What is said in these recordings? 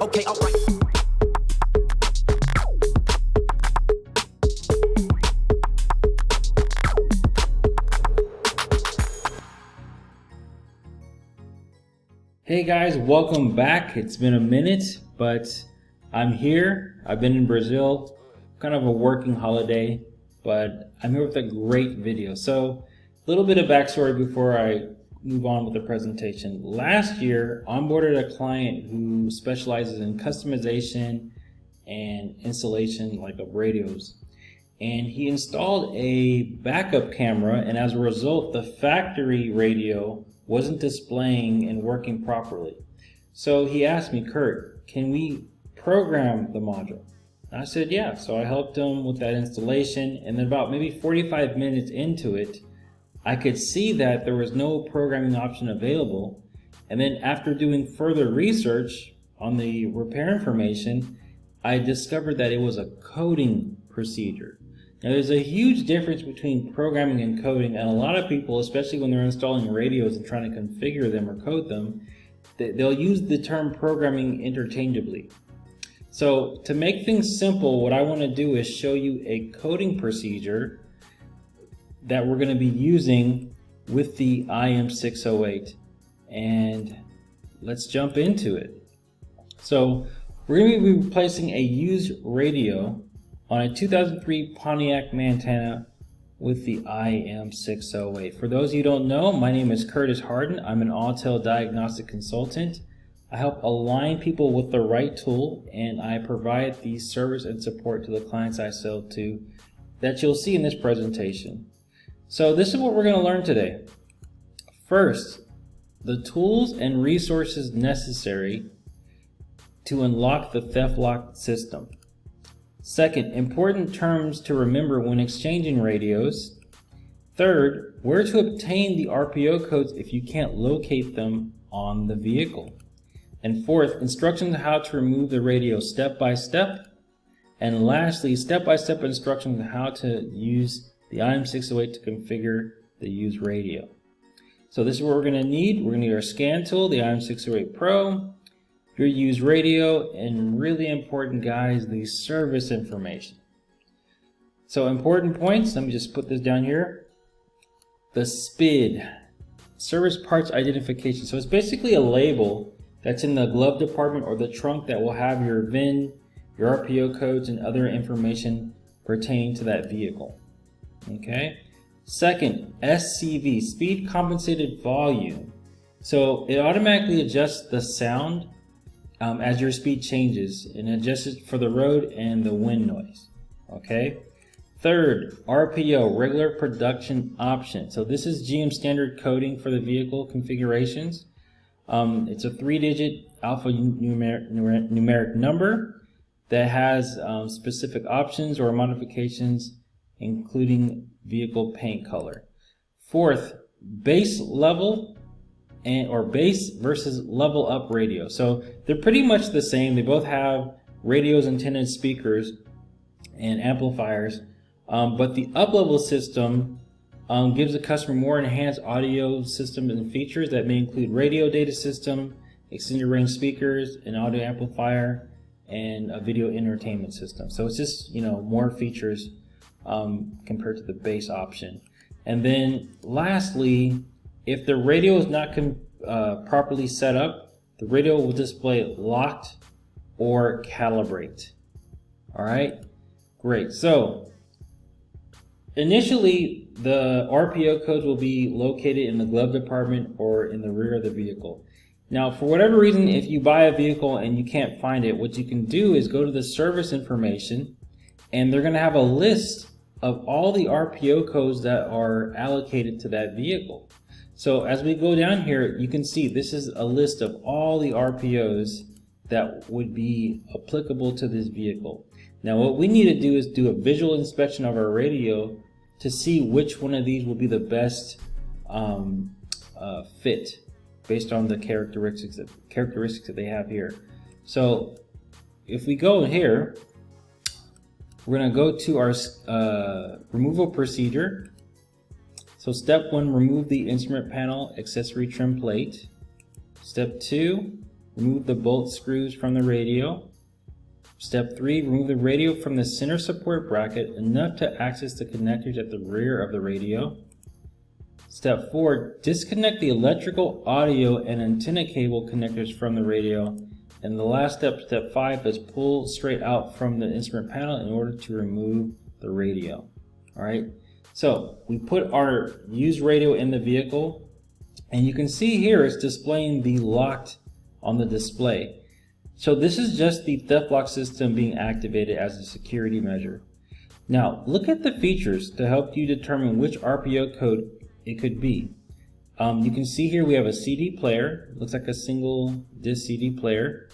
Okay, alright. Hey guys, welcome back. It's been a minute, but I'm here. I've been in Brazil, kind of a working holiday, but I'm here with a great video. So a little bit of backstory before I move on with the presentation. Last year, I onboarded a client who specializes in customization and installation like of radios. And he installed a backup camera, and as a result, the factory radio wasn't displaying and working properly. So he asked me, Kurt, can we program the module? And I said, yeah. So I helped him with that installation, and then about maybe 45 minutes into it, I could see that there was no programming option available. And then after doing further research on the repair information, I discovered that it was a coding procedure. Now there's a huge difference between programming and coding, and a lot of people, especially when they're installing radios and trying to configure them or code them, they'll use the term programming interchangeably. So to make things simple, what I want to do is show you a coding procedure that we're going to be using with the IM608, and let's jump into it. So we're going to be replacing a used radio on a 2003 Pontiac Montana with the IM608. For those of you who don't know, my name is Curtis Hardin. I'm an Autel diagnostic consultant. I help align people with the right tool, and I provide the service and support to the clients I sell to that you'll see in this presentation. So this is what we're going to learn today. First, the tools and resources necessary to unlock the theft lock system. Second, important terms to remember when exchanging radios. Third, where to obtain the RPO codes if you can't locate them on the vehicle. And fourth, instructions on how to remove the radio step by step. And lastly, step-by-step instructions on how to use the IM608 to configure the used radio. So this is what we're going to need. We're going to need our scan tool, the IM608 PRO, your used radio, and really important, guys, the service information. So important points, let me just put this down here. The SPID, service parts identification. So it's basically a label that's in the glove department or the trunk that will have your VIN, your RPO codes, and other information pertaining to that vehicle. Okay. Second, SCV, speed compensated volume. So it automatically adjusts the sound as your speed changes, and adjusts it for the road and the wind noise. Okay. Third, RPO, regular production option. So this is GM standard coding for the vehicle configurations. It's a 3-digit alpha numeric number that has specific options or modifications, including vehicle paint color. Fourth, base level or base versus level up radio. So they're pretty much the same. They both have radios, antennas, speakers, and amplifiers. But the up level system gives the customer more enhanced audio system and features that may include radio data system, extended range speakers, an audio amplifier, and a video entertainment system. So it's just, more features compared to the base option. And then lastly, if the radio is not properly set up, the radio will display locked or calibrate. All right, great. So initially, the RPO codes will be located in the glove department or in the rear of the vehicle. Now, for whatever reason, if you buy a vehicle and you can't find it, what you can do is go to the service information, and they're going to have a list of all the RPO codes that are allocated to that vehicle. So as we go down here, you can see this is a list of all the RPOs that would be applicable to this vehicle. Now what we need to do is do a visual inspection of our radio to see which one of these will be the best fit based on the characteristics that they have here. So if we go here, we're going to go to our removal procedure. So step 1, remove the instrument panel accessory trim plate. Step 2, remove the bolt screws from the radio. Step 3, remove the radio from the center support bracket enough to access the connectors at the rear of the radio. Step 4, disconnect the electrical, audio, and antenna cable connectors from the radio. And the last step, step 5, is pull straight out from the instrument panel in order to remove the radio. Alright, so we put our used radio in the vehicle, and you can see here it's displaying the locked on the display. So this is just the theft lock system being activated as a security measure. Now look at the features to help you determine which RPO code it could be. You can see here we have a CD player, looks like a single disc CD player,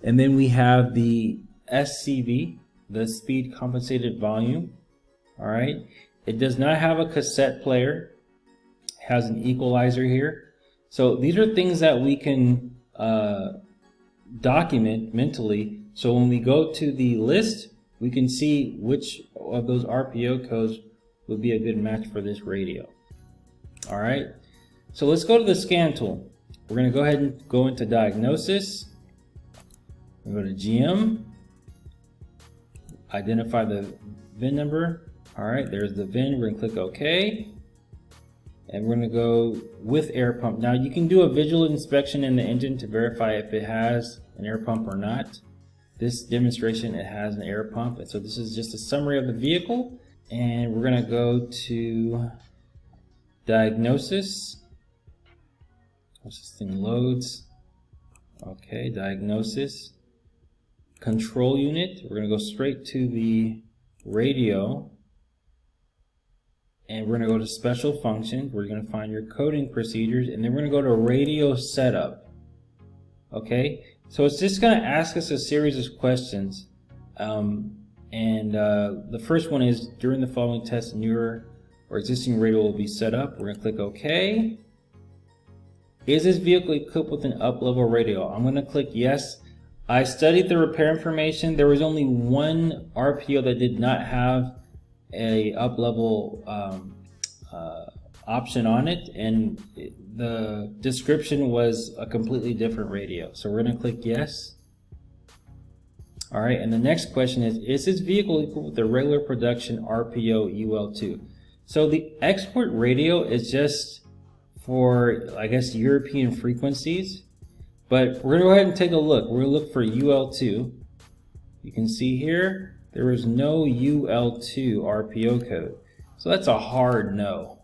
and then we have the SCV, the speed compensated volume. Alright, it does not have a cassette player, it has an equalizer here. So these are things that we can document mentally, so when we go to the list we can see which of those RPO codes would be a good match for this radio. Alright, so let's go to the scan tool. We're going to go ahead and go into Diagnosis. We'll go to GM, identify the VIN number. Alright, there's the VIN. We're going to click OK. And we're going to go with air pump. Now you can do a visual inspection in the engine to verify if it has an air pump or not. This demonstration, it has an air pump. And so this is just a summary of the vehicle. And we're going to go to Diagnosis. Once this thing loads. Okay, Diagnosis. Control unit. We're going to go straight to the radio. And we're going to go to Special Functions. We're going to find your coding procedures. And then we're going to go to Radio Setup. Okay, so it's just going to ask us a series of questions. The first one is, during the following tests, newer or existing radio will be set up. We're going to click OK. Is this vehicle equipped with an up-level radio? I'm going to click yes. I studied the repair information. There was only one RPO that did not have a up-level option on it, and the description was a completely different radio. So we're going to click yes. Alright, and the next question is this vehicle equipped with a regular production RPO UL2? So the export radio is just for, I guess, European frequencies, but we're going to go ahead and take a look. We're going to look for UL2. You can see here there is no UL2 RPO code, so that's a hard no.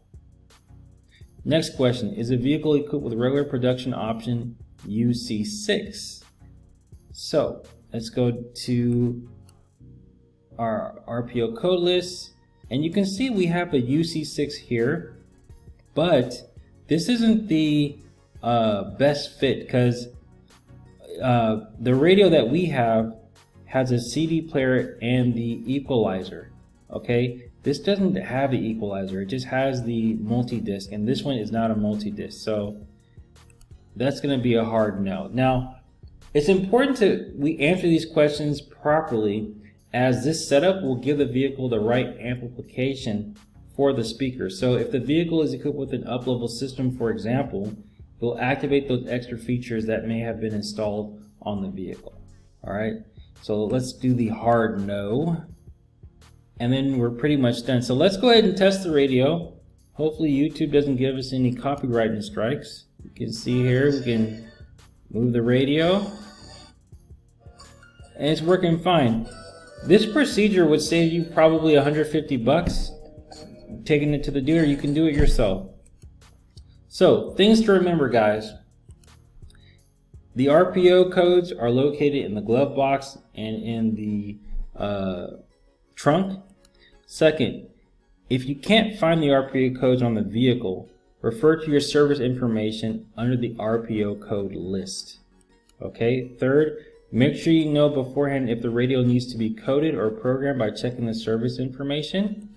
Next question, is a vehicle equipped with regular production option UC6? So let's go to our RPO code list, and you can see we have a UC6 here, but this isn't the best fit because the radio that we have has a CD player and the equalizer. Okay, this doesn't have the equalizer, it just has the multi-disc, and this one is not a multi-disc, so that's going to be a hard no. Now it's important we answer these questions properly, as this setup will give the vehicle the right amplification for the speaker. So if the vehicle is equipped with an up-level system, for example, it will activate those extra features that may have been installed on the vehicle. Alright, so let's do the hard no, and then we're pretty much done. So let's go ahead and test the radio. Hopefully YouTube doesn't give us any copyright strikes. You can see here we can move the radio, and it's working fine. This procedure would save you probably $150 taking it to the dealer. You can do it yourself. So things to remember, guys. The RPO codes are located in the glove box and in the trunk. Second, if you can't find the RPO codes on the vehicle, refer to your service information under the RPO code list. Okay. Third, make sure you know beforehand if the radio needs to be coded or programmed by checking the service information.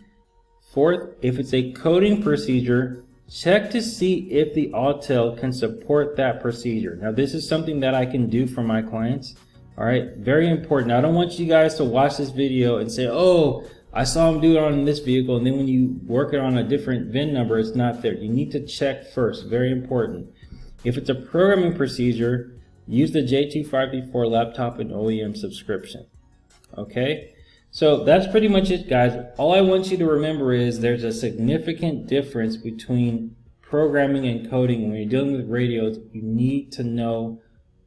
Fourth, if it's a coding procedure, check to see if the Autel can support that procedure. Now this is something that I can do for my clients. Alright, very important. I don't want you guys to watch this video and say, oh, I saw him do it on this vehicle, and then when you work it on a different VIN number, it's not there. You need to check first, very important. If it's a programming procedure, use the J2534 laptop and OEM subscription. Okay, so that's pretty much it, guys. All I want you to remember is there's a significant difference between programming and coding. When you're dealing with radios, you need to know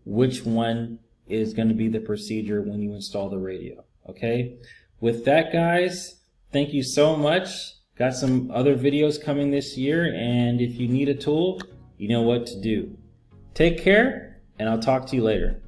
which one is going to be the procedure when you install the radio. Okay, with that, guys, thank you so much. Got some other videos coming this year, and if you need a tool, you know what to do. Take care, and I'll talk to you later.